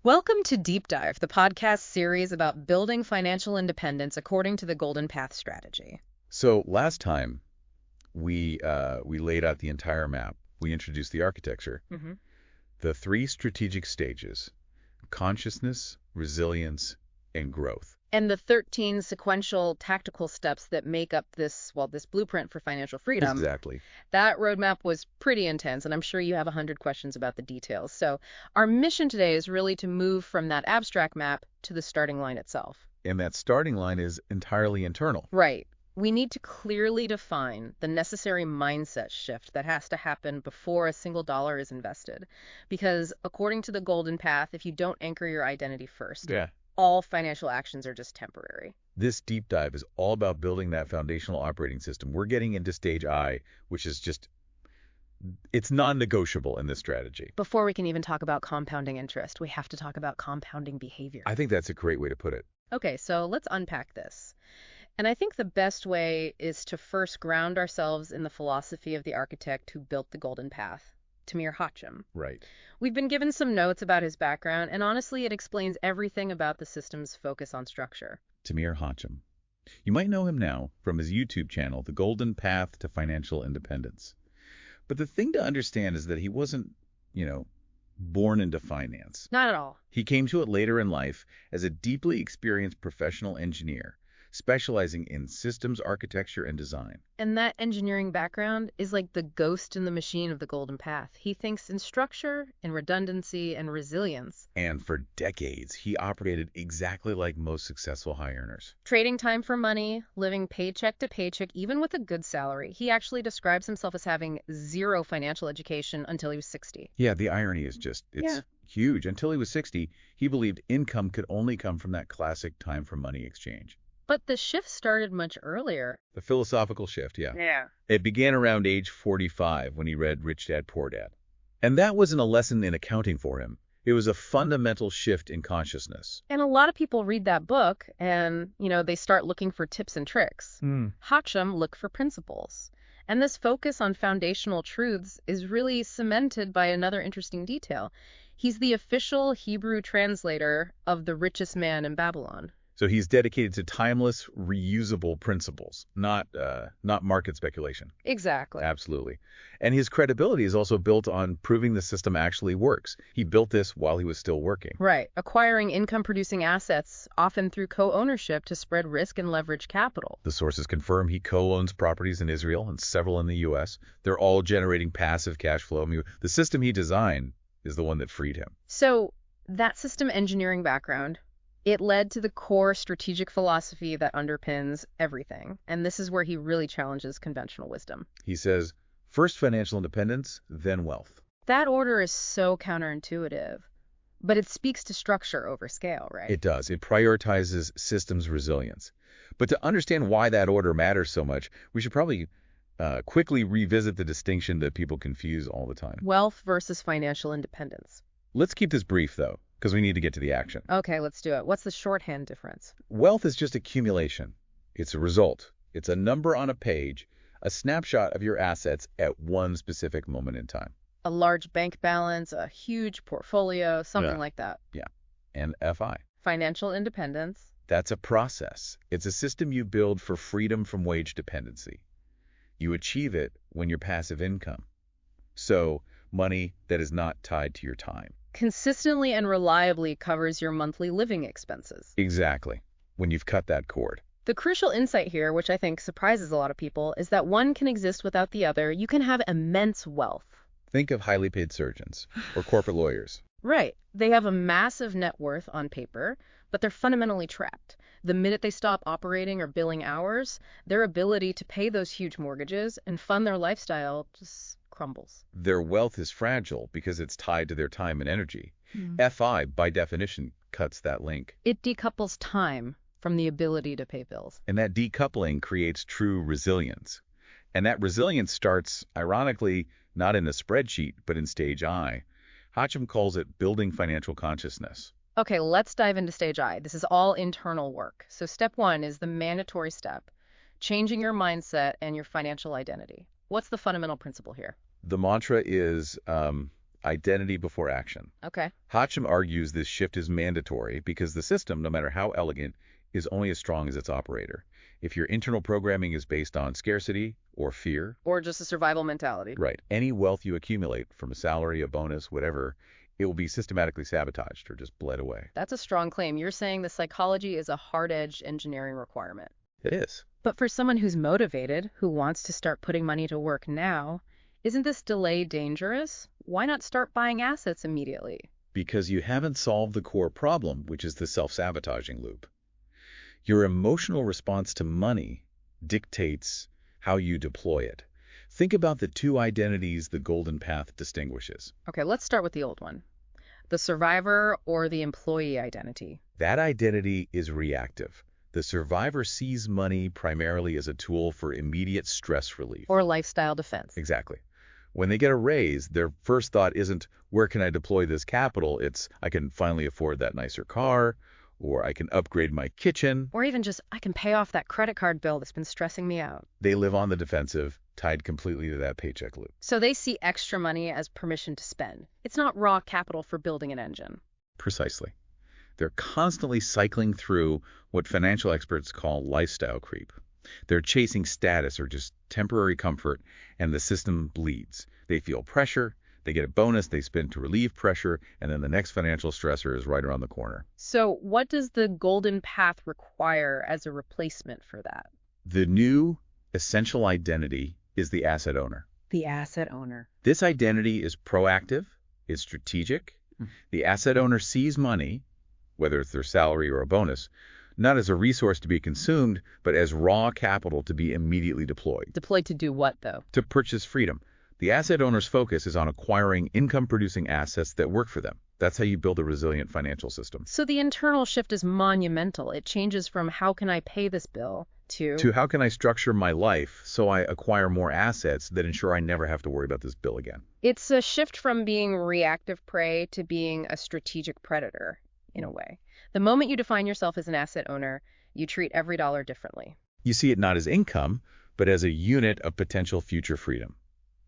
Welcome to Deep Dive, the podcast series about building financial independence according to the Golden Path strategy. So last time we laid out the entire map. We introduced the architecture, the three strategic stages: consciousness, resilience, and growth. And the 13 sequential tactical steps that make up this blueprint for financial freedom. Exactly. That roadmap was pretty intense, and I'm sure you have 100 questions about the details. So our mission today is really to move from that abstract map to the starting line itself. And that starting line is entirely internal. Right. We need to clearly define the necessary mindset shift that has to happen before a single dollar is invested. Because according to the Golden Path, if you don't anchor your identity first, all financial actions are just temporary. This deep dive is all about building that foundational operating system. We're getting into stage I, which is it's non-negotiable in this strategy. Before we can even talk about compounding interest, we have to talk about compounding behavior. I think that's a great way to put it. Okay, so let's unpack this. And I think the best way is to first ground ourselves in the philosophy of the architect who built the Golden Path, Tamir Hachem. Right. We've been given some notes about his background, and honestly, it explains everything about the system's focus on structure. Tamir Hachem. You might know him now from his YouTube channel, The Golden Path to Financial Independence. But the thing to understand is that he wasn't, born into finance. Not at all. He came to it later in life as a deeply experienced professional engineer, specializing in systems architecture and design. And that engineering background is like the ghost in the machine of the Golden Path. He thinks in structure, in redundancy, and resilience. And for decades, he operated exactly like most successful high earners. Trading time for money, living paycheck to paycheck, even with a good salary. He actually describes himself as having zero financial education until he was 60. Yeah, the irony is it's huge. Until he was 60, he believed income could only come from that classic time for money exchange. But the shift started much earlier. The philosophical shift, yeah. Yeah. It began around age 45 when he read Rich Dad, Poor Dad. And that wasn't a lesson in accounting for him. It was a fundamental shift in consciousness. And a lot of people read that book and, they start looking for tips and tricks. Hachem looked for principles. And this focus on foundational truths is really cemented by another interesting detail. He's the official Hebrew translator of The Richest Man in Babylon. So he's dedicated to timeless, reusable principles, not market speculation. Exactly. Absolutely. And his credibility is also built on proving the system actually works. He built this while he was still working. Right. Acquiring income-producing assets, often through co-ownership to spread risk and leverage capital. The sources confirm he co-owns properties in Israel and several in the U.S. They're all generating passive cash flow. I mean, the system he designed is the one that freed him. So that system engineering background, it led to the core strategic philosophy that underpins everything. And this is where he really challenges conventional wisdom. He says, first financial independence, then wealth. That order is so counterintuitive, but it speaks to structure over scale, right? It does. It prioritizes systems resilience. But to understand why that order matters so much, we should probably quickly revisit the distinction that people confuse all the time. Wealth versus financial independence. Let's keep this brief, though, because we need to get to the action. Okay, let's do it. What's the shorthand difference? Wealth is just accumulation. It's a result. It's a number on a page, a snapshot of your assets at one specific moment in time. A large bank balance, a huge portfolio, something like that. Yeah. And FI. Financial independence. That's a process. It's a system you build for freedom from wage dependency. You achieve it when you're passive income. So, money that is not tied to your time. Consistently and reliably covers your monthly living expenses. Exactly, when you've cut that cord. The crucial insight here, which I think surprises a lot of people, is that one can exist without the other. You can have immense wealth. Think of highly paid surgeons or corporate lawyers. Right. They have a massive net worth on paper, but they're fundamentally trapped. The minute they stop operating or billing hours, their ability to pay those huge mortgages and fund their lifestyle just crumbles. Their wealth is fragile because it's tied to their time and energy. FI, by definition, cuts that link. It decouples time from the ability to pay bills. And that decoupling creates true resilience. And that resilience starts, ironically, not in a spreadsheet, but in stage I. Hachem calls it building financial consciousness. Okay, let's dive into stage I. This is all internal work. So step one is the mandatory step, changing your mindset and your financial identity. What's the fundamental principle here? The mantra is identity before action. Okay. Hotcham argues this shift is mandatory because the system, no matter how elegant, is only as strong as its operator. If your internal programming is based on scarcity or fear, Or just a survival mentality. right, any wealth you accumulate from a salary, a bonus, whatever, it will be systematically sabotaged or just bled away. That's a strong claim. You're saying the psychology is a hard-edged engineering requirement. It is. But for someone who's motivated, who wants to start putting money to work now, isn't this delay dangerous? Why not start buying assets immediately? Because you haven't solved the core problem, which is the self-sabotaging loop. Your emotional response to money dictates how you deploy it. Think about the two identities the golden path distinguishes. Okay, let's start with the old one. The survivor or the employee identity. That identity is reactive. The survivor sees money primarily as a tool for immediate stress relief. Or lifestyle defense. Exactly. When they get a raise, their first thought isn't, where can I deploy this capital? It's, I can finally afford that nicer car, or I can upgrade my kitchen. Or even just, I can pay off that credit card bill that's been stressing me out. They live on the defensive, tied completely to that paycheck loop. So they see extra money as permission to spend. It's not raw capital for building an engine. Precisely. They're constantly cycling through what financial experts call lifestyle creep. They're chasing status or just temporary comfort, and the system bleeds. They feel pressure, they get a bonus they spend to relieve pressure, and then the next financial stressor is right around the corner. So what does the golden path require as a replacement for that? The new essential identity is the asset owner. The asset owner. This identity is proactive, it's strategic. The asset owner sees money, whether it's their salary or a bonus, not as a resource to be consumed, but as raw capital to be immediately deployed. Deployed to do what, though? To purchase freedom. The asset owner's focus is on acquiring income-producing assets that work for them. That's how you build a resilient financial system. So the internal shift is monumental. It changes from how can I pay this bill to how can I structure my life so I acquire more assets that ensure I never have to worry about this bill again. It's a shift from being reactive prey to being a strategic predator, in a way. The moment you define yourself as an asset owner, you treat every dollar differently. You see it not as income, but as a unit of potential future freedom.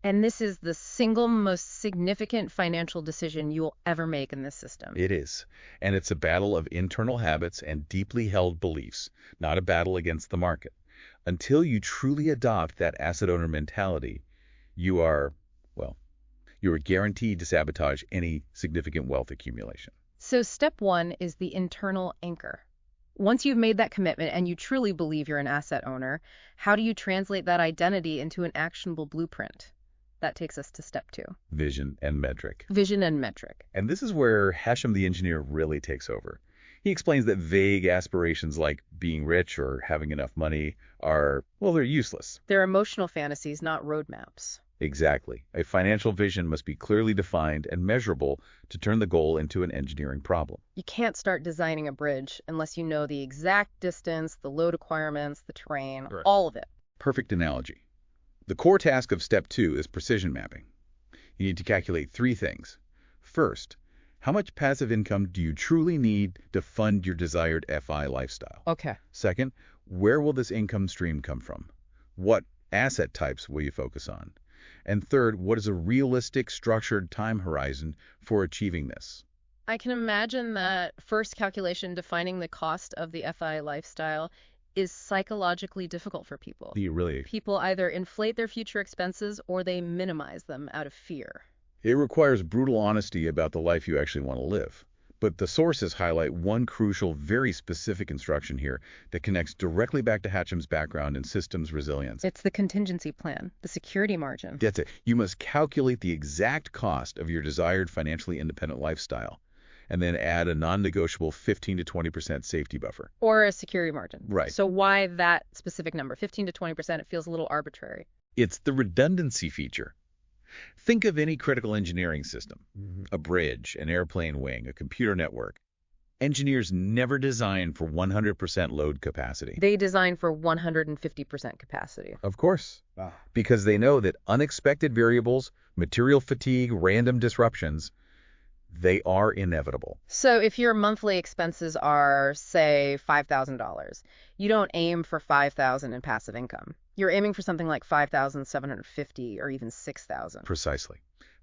And this is the single most significant financial decision you will ever make in this system. It is. And it's a battle of internal habits and deeply held beliefs, not a battle against the market. Until you truly adopt that asset owner mentality, you are guaranteed to sabotage any significant wealth accumulation. So step one is the internal anchor. Once you've made that commitment and you truly believe you're an asset owner, how do you translate that identity into an actionable blueprint? That takes us to step two. Vision and metric. Vision and metric. And this is where Hashim the engineer really takes over. He explains that vague aspirations like being rich or having enough money are, they're useless. They're emotional fantasies, not roadmaps. Exactly. A financial vision must be clearly defined and measurable to turn the goal into an engineering problem. You can't start designing a bridge unless you know the exact distance, the load requirements, the terrain, Right. All of it. Perfect analogy. The core task of step 2 is precision mapping. You need to calculate 3 things. First, how much passive income do you truly need to fund your desired FI lifestyle? Okay. Second, where will this income stream come from? What asset types will you focus on? And third, what is a realistic, structured time horizon for achieving this? I can imagine that first calculation defining the cost of the FI lifestyle is psychologically difficult for people. People either inflate their future expenses or they minimize them out of fear. It requires brutal honesty about the life you actually want to live. But the sources highlight one crucial, very specific instruction here that connects directly back to Hashim's background in systems resilience. It's the contingency plan, the security margin. That's it. You must calculate the exact cost of your desired financially independent lifestyle, and then add a non-negotiable 15 to 20% safety buffer. Or a security margin. Right. So why that specific number? 15 to 20%, it feels a little arbitrary. It's the redundancy feature. Think of any critical engineering system, a bridge, an airplane wing, a computer network. Engineers never design for 100% load capacity. They design for 150% capacity. Of course, because they know that unexpected variables, material fatigue, random disruptions, they are inevitable. So if your monthly expenses are, say, $5,000, you don't aim for $5,000 in passive income. You're aiming for something like $5,750 or even $6,000. Precisely.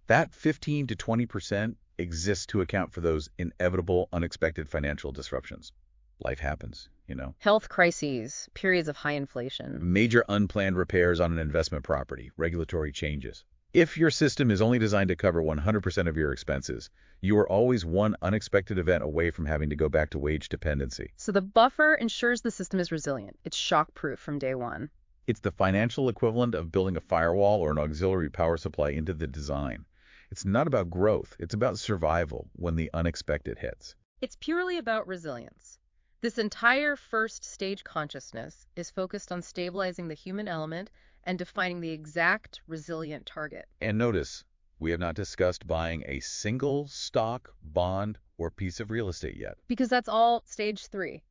That 15 to 20% exists to account for those inevitable, unexpected financial disruptions. Life happens, you know. Health crises, periods of high inflation. Major unplanned repairs on an investment property, regulatory changes. If your system is only designed to cover 100% of your expenses, you are always one unexpected event away from having to go back to wage dependency. So the buffer ensures the system is resilient. It's shock-proof from day one. It's the financial equivalent of building a firewall or an auxiliary power supply into the design. It's not about growth. It's about survival when the unexpected hits. It's purely about resilience. This entire first stage consciousness is focused on stabilizing the human element and defining the exact resilient target. And notice, we have not discussed buying a single stock, bond, or piece of real estate yet. Because that's all stage 3.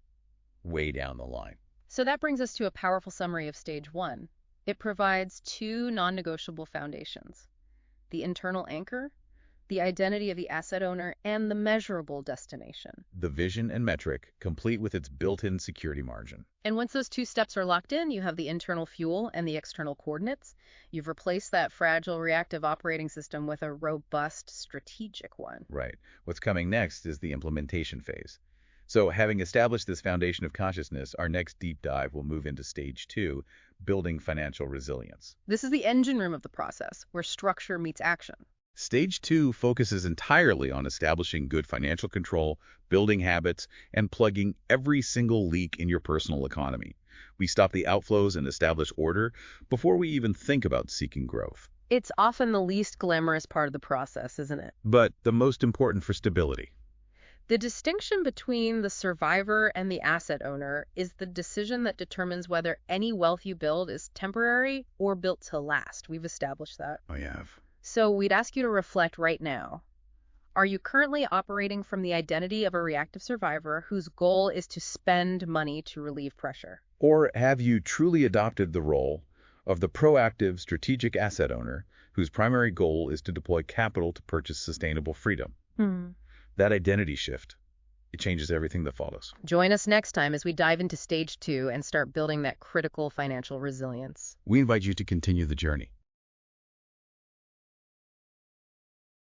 Way down the line. So that brings us to a powerful summary of stage 1. It provides 2 non-negotiable foundations: the internal anchor, the identity of the asset owner, and the measurable destination. The vision and metric, complete with its built-in security margin. And once those 2 steps are locked in, you have the internal fuel and the external coordinates. You've replaced that fragile reactive operating system with a robust strategic one. Right. What's coming next is the implementation phase. So having established this foundation of consciousness, our next deep dive will move into stage 2, building financial resilience. This is the engine room of the process, where structure meets action. Stage 2 focuses entirely on establishing good financial control, building habits, and plugging every single leak in your personal economy. We stop the outflows and establish order before we even think about seeking growth. It's often the least glamorous part of the process, isn't it? But the most important for stability. The distinction between the survivor and the asset owner is the decision that determines whether any wealth you build is temporary or built to last. We've established that. Oh, yeah. So we'd ask you to reflect right now. Are you currently operating from the identity of a reactive survivor whose goal is to spend money to relieve pressure? Or have you truly adopted the role of the proactive strategic asset owner whose primary goal is to deploy capital to purchase sustainable freedom? That identity shift, it changes everything that follows. Join us next time as we dive into stage 2 and start building that critical financial resilience. We invite you to continue the journey.